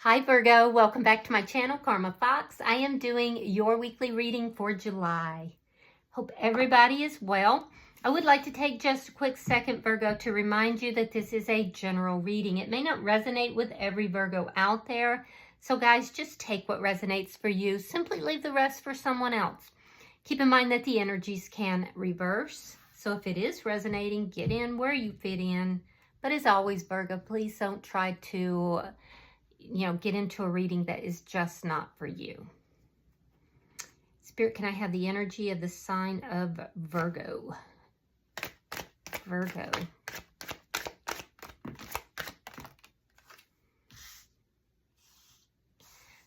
Hi Virgo, welcome back to my channel, Karma Fox. I am doing your weekly reading for July. Hope everybody is well. I would like to take just a quick second, Virgo, to remind you that this is a general reading. It may not resonate with every Virgo out there. So guys, just take what resonates for you. Simply leave the rest for someone else. Keep in mind that the energies can reverse. So if it is resonating, get in where you fit in. But as always, Virgo, please don't try to get into a reading that is just not for you. Spirit, can I have the energy of the sign of Virgo? Virgo.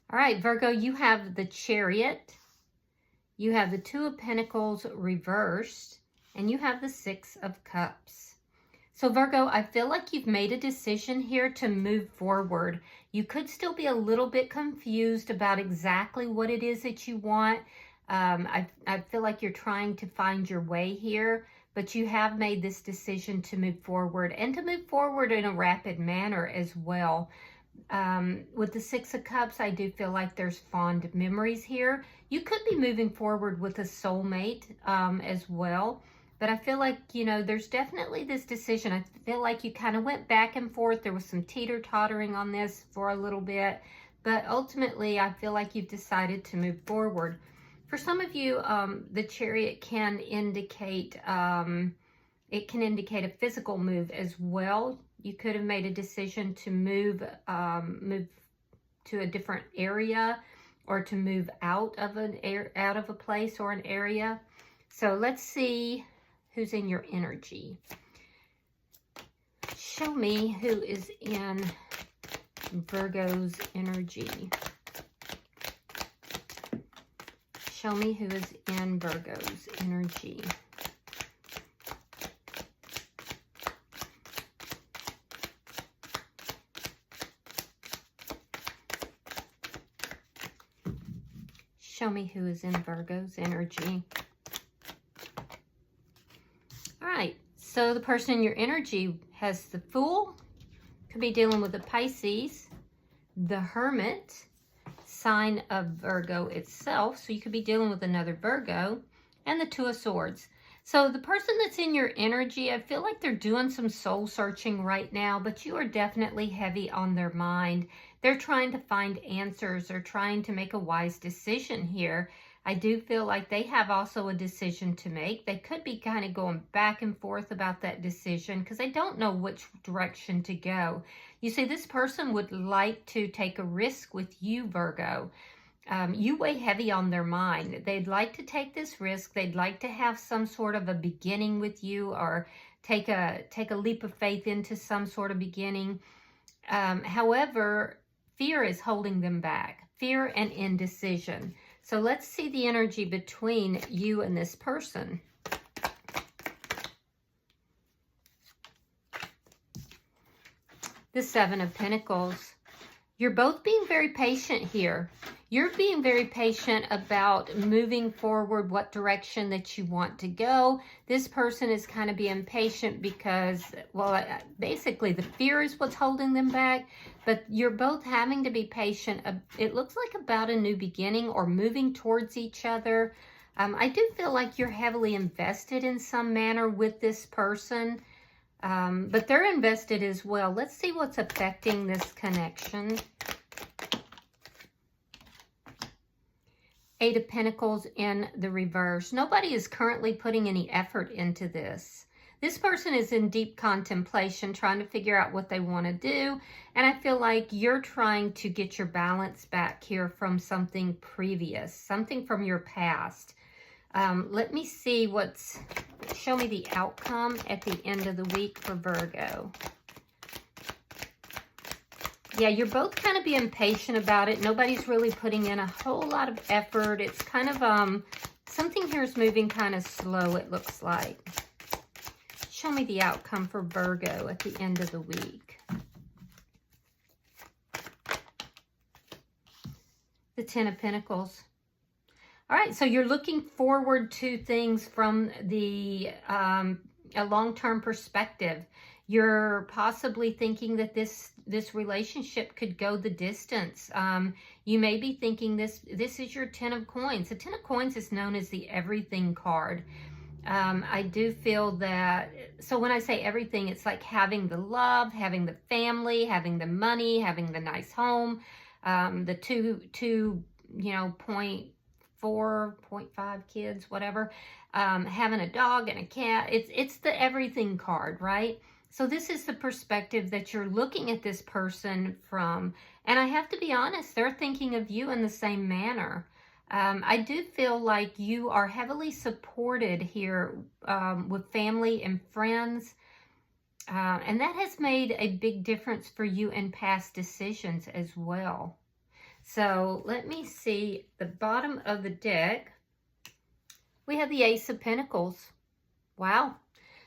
All right, Virgo, you have the Chariot. You have the Two of Pentacles reversed. And you have the Six of Cups. So Virgo, I feel like you've made a decision here to move forward. You could still be a little bit confused about exactly what it is that you want. I feel like you're trying to find your way here, but you have made this decision to move forward and to move forward in a rapid manner as well. With the Six of Cups, I do feel like there's fond memories here. You could be moving forward with a soulmate as well. But I feel like, there's definitely this decision. I feel like you kind of went back and forth. There was some teeter-tottering on this for a little bit. But ultimately, I feel like you've decided to move forward. For some of you, the Chariot can indicate, it can indicate a physical move as well. You could have made a decision to move to a different area or to move out of a place or an area. So let's see who's in your energy. Show me who is in Virgo's energy. Show me who is in Virgo's energy. Show me who is in Virgo's energy. So the person in your energy has the Fool, could be dealing with the Pisces, the Hermit, sign of Virgo itself. So you could be dealing with another Virgo, and the Two of Swords. So the person that's in your energy, I feel like they're doing some soul searching right now, but you are definitely heavy on their mind. They're trying to find answers. They're trying to make a wise decision here. I do feel like they have also a decision to make. They could be kind of going back and forth about that decision because they don't know which direction to go. You see, this person would like to take a risk with you, Virgo. You weigh heavy on their mind. They'd like to take this risk. They'd like to have some sort of a beginning with you or take a leap of faith into some sort of beginning. However, fear is holding them back. Fear and indecision. So let's see the energy between you and this person. The Seven of Pentacles. You're both being very patient here. You're being very patient about moving forward, what direction that you want to go. This person is kind of being patient because, well, basically the fear is what's holding them back. But you're both having to be patient. It looks like about a new beginning or moving towards each other. I do feel like you're heavily invested in some manner with this person. But they're invested as well. Let's see what's affecting this connection. Eight of Pentacles in the reverse. Nobody is currently putting any effort into this. This person is in deep contemplation, trying to figure out what they want to do. And I feel like you're trying to get your balance back here from something previous, something from your past. Let me see show me the outcome at the end of the week for Virgo. Yeah, you're both kind of being patient about it. Nobody's really putting in a whole lot of effort. It's kind of, something here is moving kind of slow, it looks like. Show me the outcome for Virgo at the end of the week. The Ten of Pentacles. All right, so you're looking forward to things from the a long-term perspective. You're possibly thinking that this relationship could go the distance. You may be thinking this is your 10 of coins. The 10 of coins is known as the everything card. I do feel that, so when I say everything, it's like having the love, having the family, having the money, having the nice home, the two, you know, 0.4, 0.5 kids, whatever, having a dog and a cat. It's the everything card, right? So this is the perspective that you're looking at this person from. And I have to be honest, they're thinking of you in the same manner. I do feel like you are heavily supported here with family and friends. And that has made a big difference for you in past decisions as well. So let me see the bottom of the deck. We have the Ace of Pentacles. Wow.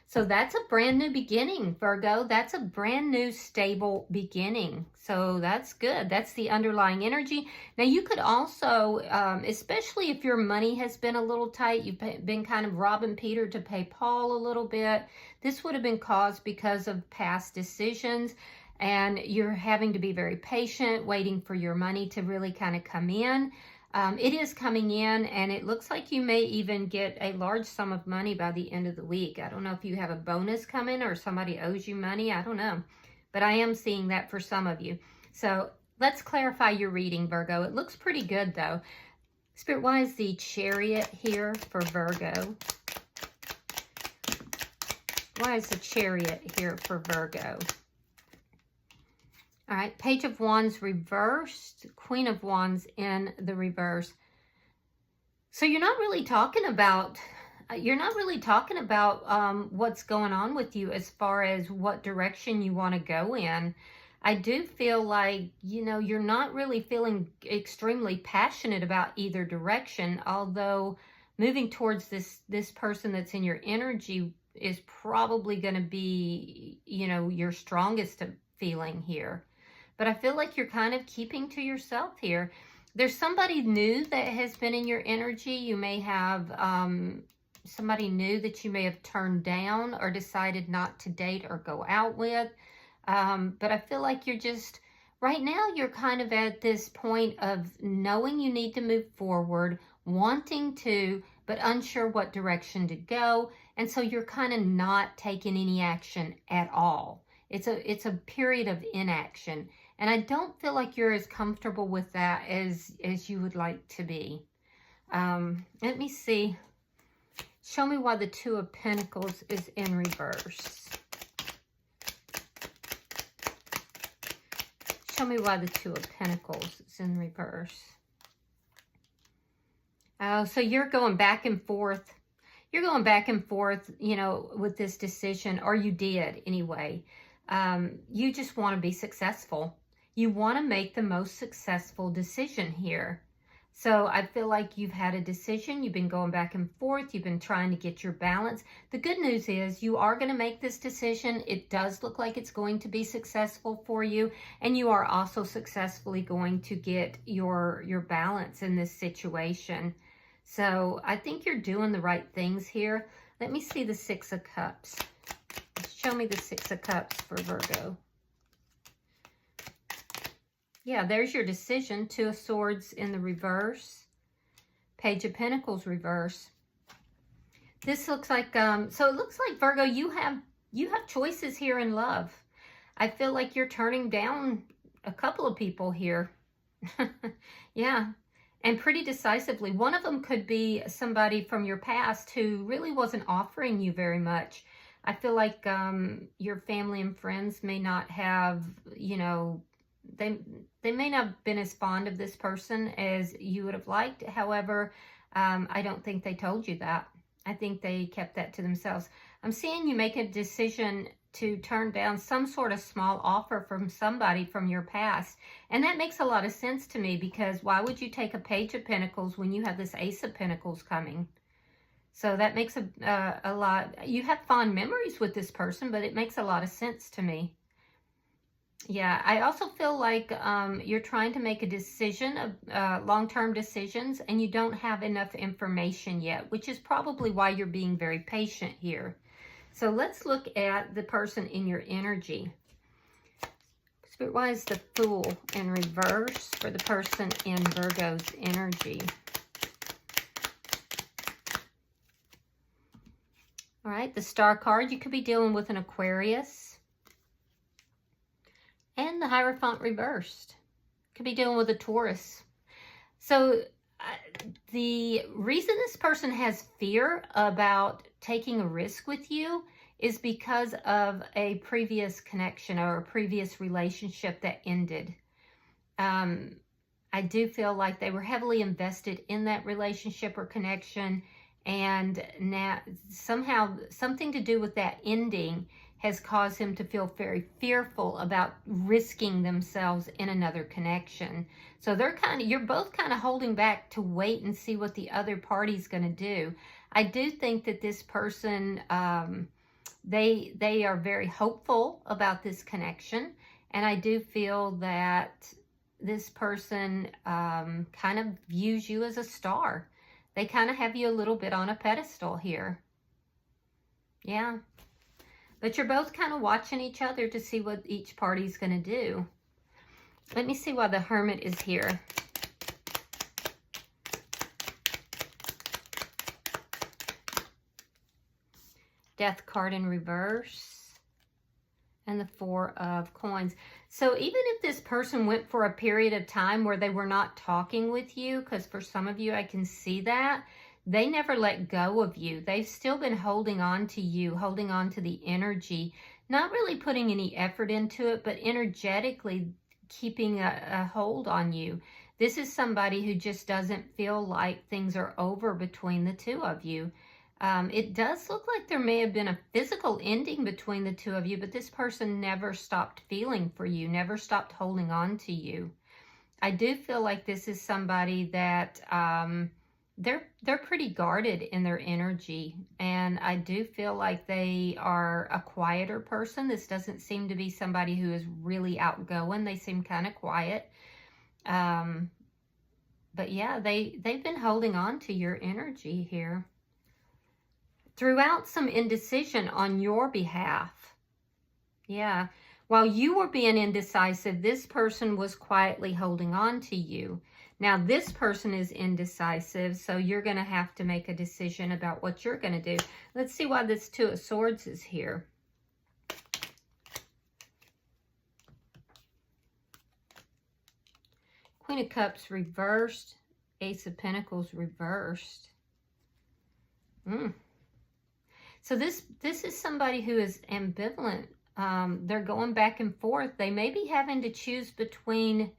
So that's a brand new beginning, Virgo. That's a brand new stable beginning. So that's good. That's the underlying energy. Now you could also, especially if your money has been a little tight, you've been kind of robbing Peter to pay Paul a little bit. This would have been caused because of past decisions, and you're having to be very patient, waiting for your money to really kind of come in. It is coming in, and it looks like you may even get a large sum of money by the end of the week. I don't know if you have a bonus coming or somebody owes you money. I don't know. But I am seeing that for some of you. So let's clarify your reading, Virgo. It looks pretty good, though. Spirit, why is the Chariot here for Virgo? Why is the Chariot here for Virgo? All right, Page of Wands reversed, Queen of Wands in the reverse. So you're not really talking about, what's going on with you as far as what direction you want to go in. I do feel like, you know, you're not really feeling extremely passionate about either direction, although moving towards this person that's in your energy is probably going to be, you know, your strongest feeling here. But I feel like you're kind of keeping to yourself here. There's somebody new that has been in your energy. You may have somebody new that you may have turned down or decided not to date or go out with. But I feel like you're just, right now, you're kind of at this point of knowing you need to move forward, wanting to, but unsure what direction to go. And so you're kind of not taking any action at all. It's a period of inaction. And I don't feel like you're as comfortable with that as you would like to be. Let me see. Show me why the Two of Pentacles is in reverse. Show me why the Two of Pentacles is in reverse. So you're going back and forth. You're going back and forth, you know, with this decision, or you did anyway. You just want to be successful. You want to make the most successful decision here. So I feel like you've had a decision. You've been going back and forth. You've been trying to get your balance. The good news is you are going to make this decision. It does look like it's going to be successful for you. And you are also successfully going to get your balance in this situation. So I think you're doing the right things here. Let me see the Six of Cups. Show me the Six of Cups for Virgo. Yeah, there's your decision. Two of Swords in the reverse. Page of Pentacles reverse. This looks like, so it looks like, Virgo, you have choices here in love. I feel like you're turning down a couple of people here. Yeah, and pretty decisively. One of them could be somebody from your past who really wasn't offering you very much. I feel like your family and friends may not have, you know, they may not have been as fond of this person as you would have liked. However, I don't think they told you that. I think they kept that to themselves. I'm seeing you make a decision to turn down some sort of small offer from somebody from your past. And that makes a lot of sense to me, because why would you take a Page of Pentacles when you have this Ace of Pentacles coming? So that makes a lot. You have fond memories with this person, but it makes a lot of sense to me. Yeah, I also feel like you're trying to make a decision, long-term decisions, and you don't have enough information yet, which is probably why you're being very patient here. So let's look at the person in your energy. Spirit, why is the Fool in reverse for the person in Virgo's energy? All right, the Star card, you could be dealing with an Aquarius. And the Hierophant reversed. Could be dealing with a Taurus. So the reason this person has fear about taking a risk with you is because of a previous connection or a previous relationship that ended. I do feel like they were heavily invested in that relationship or connection, and now somehow something to do with that ending has caused him to feel very fearful about risking themselves in another connection. So you're both kind of holding back to wait and see what the other party's going to do. I do think that this person, they are very hopeful about this connection. And I do feel that this person kind of views you as a star. They kind of have you a little bit on a pedestal here. Yeah. But you're both kind of watching each other to see what each party's going to do. Let me see why the Hermit is here. Death card in reverse. And the Four of Coins. So even if this person went for a period of time where they were not talking with you, because for some of you I can see that, they never let go of you. They've still been holding on to you, holding on to the energy, not really putting any effort into it, but energetically keeping a hold on you. This is somebody who just doesn't feel like things are over between the two of you. It does look like there may have been a physical ending between the two of you, but this person never stopped feeling for you, never stopped holding on to you. I do feel like this is somebody that they're pretty guarded in their energy, and I do feel like they are a quieter person. This doesn't seem to be somebody who is really outgoing. They seem kind of quiet. But yeah, they've been holding on to your energy here. Throughout some indecision on your behalf. Yeah. While you were being indecisive, this person was quietly holding on to you. Now, this person is indecisive, so you're going to have to make a decision about what you're going to do. Let's see why this Two of Swords is here. Queen of Cups reversed. Ace of Pentacles reversed. So this is somebody who is ambivalent. They're going back and forth. They may be having to choose between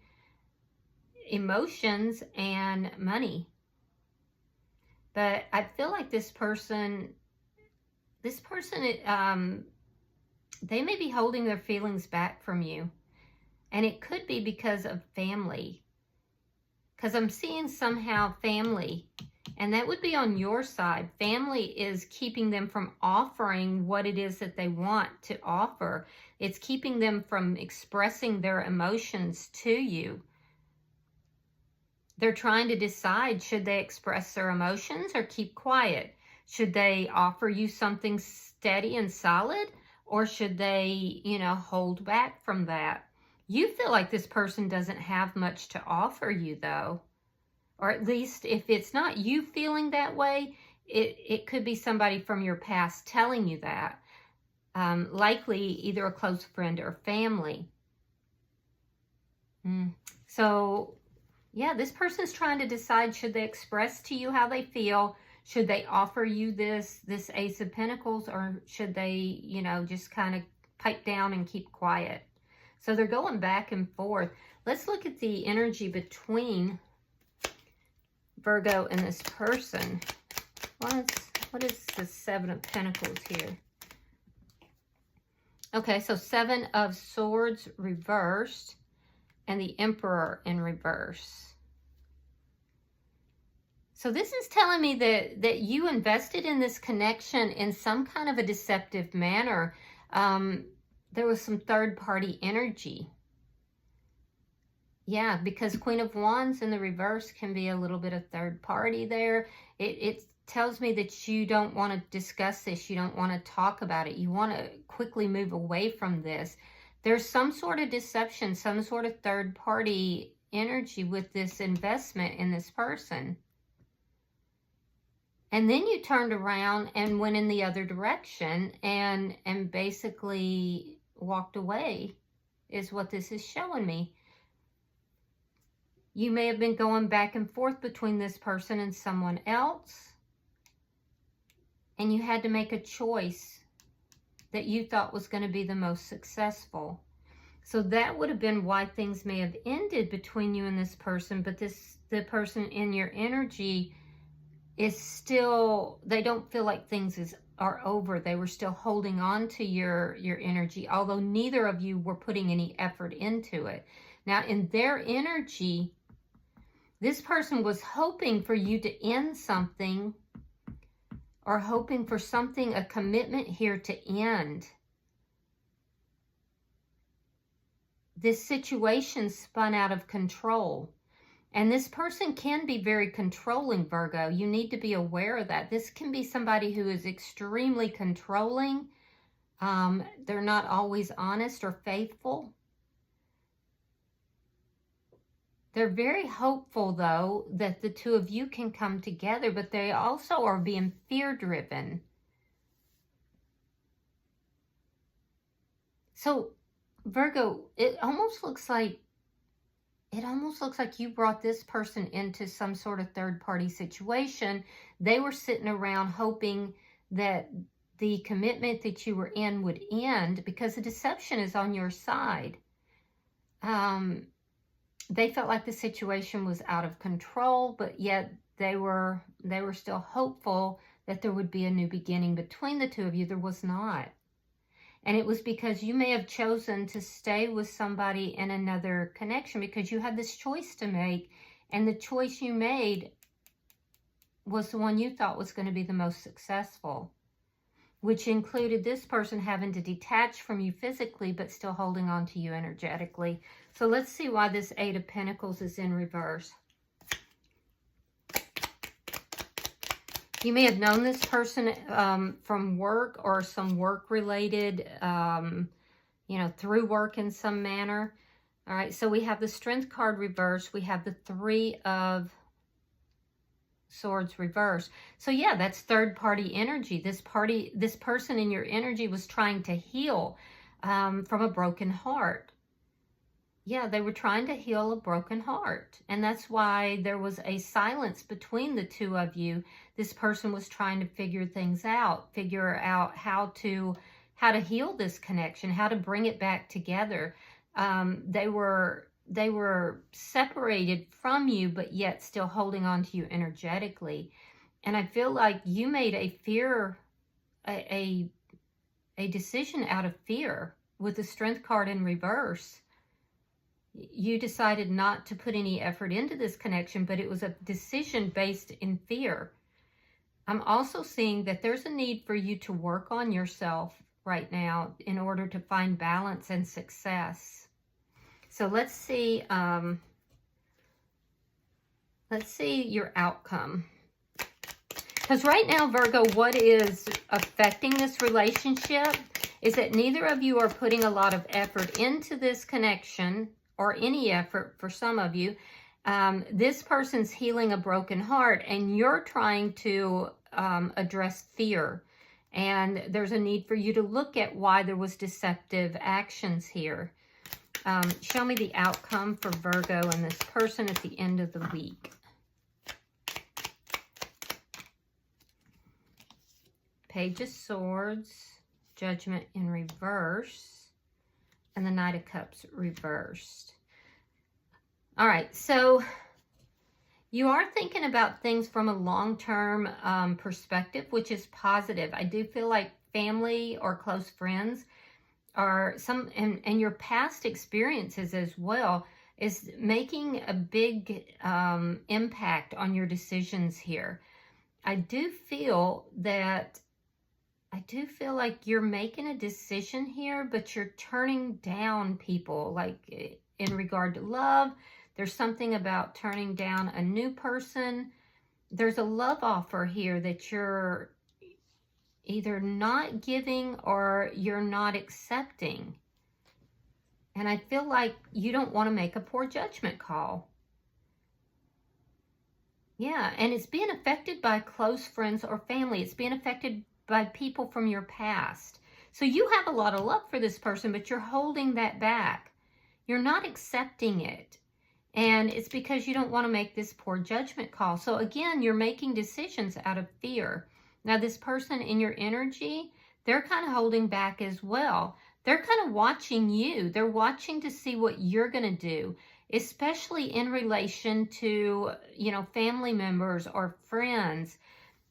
emotions and money. But I feel like this person, they may be holding their feelings back from you. And it could be because of family. Because I'm seeing somehow family. And that would be on your side. Family is keeping them from offering what it is that they want to offer. It's keeping them from expressing their emotions to you. They're trying to decide, should they express their emotions or keep quiet? Should they offer you something steady and solid? Or should they, hold back from that? You feel like this person doesn't have much to offer you, though. Or at least if it's not you feeling that way, it could be somebody from your past telling you that. Likely either a close friend or family. So, yeah, this person's trying to decide, should they express to you how they feel? Should they offer you this Ace of Pentacles? Or should they, just kind of pipe down and keep quiet? So they're going back and forth. Let's look at the energy between Virgo and this person. What is the Seven of Pentacles here? Okay, so Seven of Swords reversed and the Emperor in reverse. So this is telling me that you invested in this connection in some kind of a deceptive manner. There was some third-party energy. Yeah, because Queen of Wands in the reverse can be a little bit of third party there. It tells me that you don't want to discuss this. You don't want to talk about it. You want to quickly move away from this. There's some sort of deception, some sort of third party energy with this investment in this person. And then you turned around and went in the other direction and basically walked away, is what this is showing me. You may have been going back and forth between this person and someone else. And you had to make a choice that you thought was going to be the most successful. So that would have been why things may have ended between you and this person. But the person in your energy is still, they don't feel like things are over. They were still holding on to your energy, although neither of you were putting any effort into it. Now, in their energy, this person was hoping for you to end something, or hoping for something, a commitment here to end. This situation spun out of control. And this person can be very controlling, Virgo. You need to be aware of that. This can be somebody who is extremely controlling. They're not always honest or faithful. They're very hopeful, though, that the two of you can come together, but they also are being fear-driven. So, Virgo, it almost looks like you brought this person into some sort of third-party situation. They were sitting around hoping that the commitment that you were in would end, because the deception is on your side. They felt like the situation was out of control, but yet they were still hopeful that there would be a new beginning between the two of you. There was not. And it was because you may have chosen to stay with somebody in another connection because you had this choice to make, and the choice you made was the one you thought was going to be the most successful, which included this person having to detach from you physically but still holding on to you energetically. So let's see why this Eight of Pentacles is in reverse. You may have known this person from work or some work-related, through work in some manner. All right, so we have the Strength card reversed. We have the Three of Swords reversed. So yeah, that's third-party energy. This person in your energy was trying to heal from a broken heart. Yeah, they were trying to heal a broken heart. And that's why there was a silence between the two of you. This person was trying to figure things out, figure out how to heal this connection, how to bring it back together. They were separated from you, but yet still holding on to you energetically. And I feel like you made a decision out of fear with the Strength card in reverse. You decided not to put any effort into this connection, but it was a decision based in fear. I'm also seeing that there's a need for you to work on yourself right now in order to find balance and success. So let's see your outcome. Because right now, Virgo, what is affecting this relationship is that neither of you are putting a lot of effort into this connection, or any effort for some of you. This person's healing a broken heart, and you're trying to address fear. And there's a need for you to look at why there was deceptive actions here. Show me the outcome for Virgo and this person at the end of the week. Page of Swords, Judgment in reverse, and the Knight of Cups reversed. All right, so you are thinking about things from a long-term perspective, which is positive. I do feel like family or close friends are and your past experiences as well is making a big impact on your decisions here. I do feel like you're making a decision here, but you're turning down people, like in regard to love. There's something about turning down a new person. there's a love offer here that you're either not giving or you're not accepting. And I feel like you don't want to make a poor judgment call. Yeah, and it's being affected by close friends or family. It's being affected by people from your past. So you have a lot of love for this person, but you're holding that back. You're not accepting it. And it's because you don't want to make this poor judgment call. So again, you're making decisions out of fear. Now, this person in your energy, they're kind of holding back as well. They're kind of watching you. They're watching to see what you're going to do, especially in relation to, you know, family members or friends.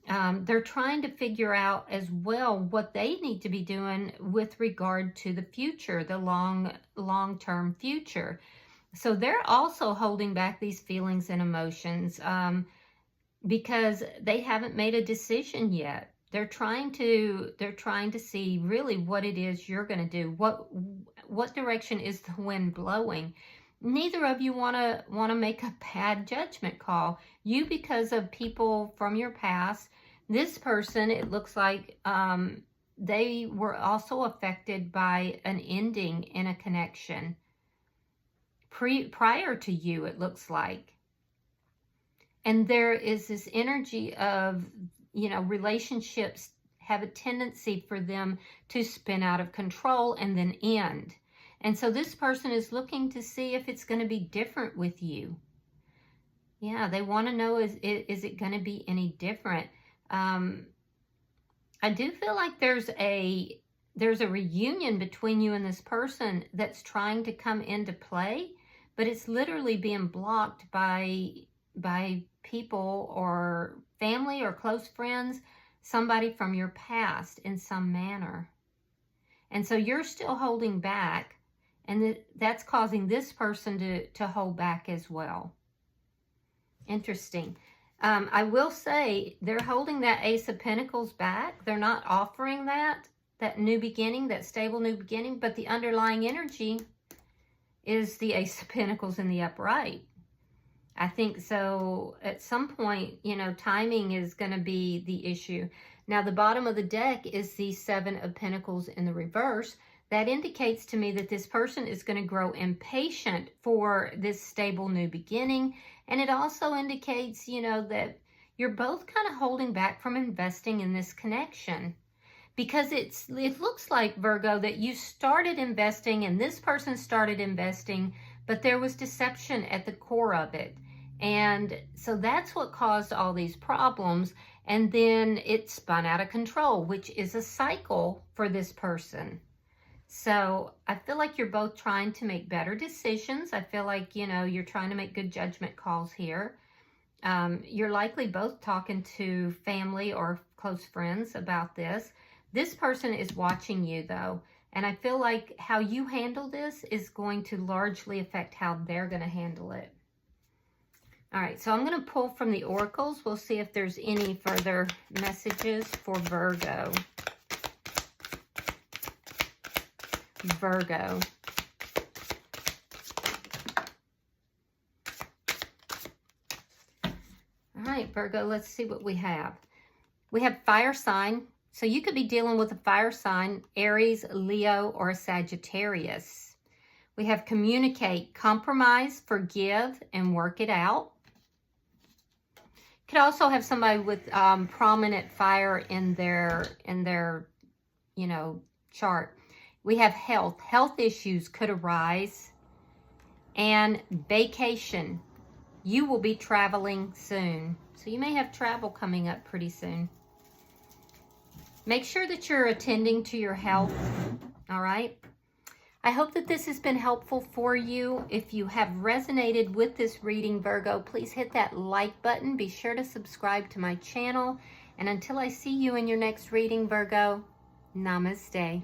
They're trying to figure out as well what they need to be doing with regard to the future, the long-term future. So they're also holding back these feelings and emotions because they haven't made a decision yet. They're trying to see really what it is you're going to do. What direction is the wind blowing? Neither of you want to make a bad judgment call. You, because of people from your past. This person, it looks like they were also affected by an ending in a connection prior to you, it looks like. And there is this energy of, you know, relationships have a tendency for them to spin out of control and then end. And so this person is looking to see if it's going to be different with you. Yeah, they want to know, is it going to be any different? I do feel like there's a reunion between you and this person that's trying to come into play, but it's literally being blocked by people or family or close friends, somebody from your past in some manner. And so you're still holding back, and that's causing this person to hold back as well. Interesting. I will say they're holding that Ace of Pentacles back. They're not offering that new beginning, that stable new beginning, but the underlying energy is the Ace of Pentacles in the upright. I think so. At some point, you know, timing is going to be the issue. Now, the bottom of the deck is the Seven of Pentacles in the reverse. That indicates to me that this person is going to grow impatient for this stable new beginning. And it also indicates, you know, that you're both kind of holding back from investing in this connection. Because it looks like, Virgo, that you started investing and this person started investing, but there was deception at the core of it. And so that's what caused all these problems. And then it spun out of control, which is a cycle for this person. So I feel like you're both trying to make better decisions. I feel like, you know, you're trying to make good judgment calls here. You're likely both talking to family or close friends about this. This person is watching you, though. And I feel like how you handle this is going to largely affect how they're going to handle it. All right, so I'm going to pull from the oracles. We'll see if there's any further messages for Virgo. Virgo. All right, Virgo, let's see what we have. We have fire sign. So you could be dealing with a fire sign, Aries, Leo, or a Sagittarius. We have communicate, compromise, forgive, and work it out. Could also have somebody with prominent fire in their you know, chart. We have health. Health issues could arise. And vacation. You will be traveling soon. So you may have travel coming up pretty soon. Make sure that you're attending to your health. All right. I hope that this has been helpful for you. If you have resonated with this reading, Virgo, please hit that like button. Be sure to subscribe to my channel. And until I see you in your next reading, Virgo, namaste.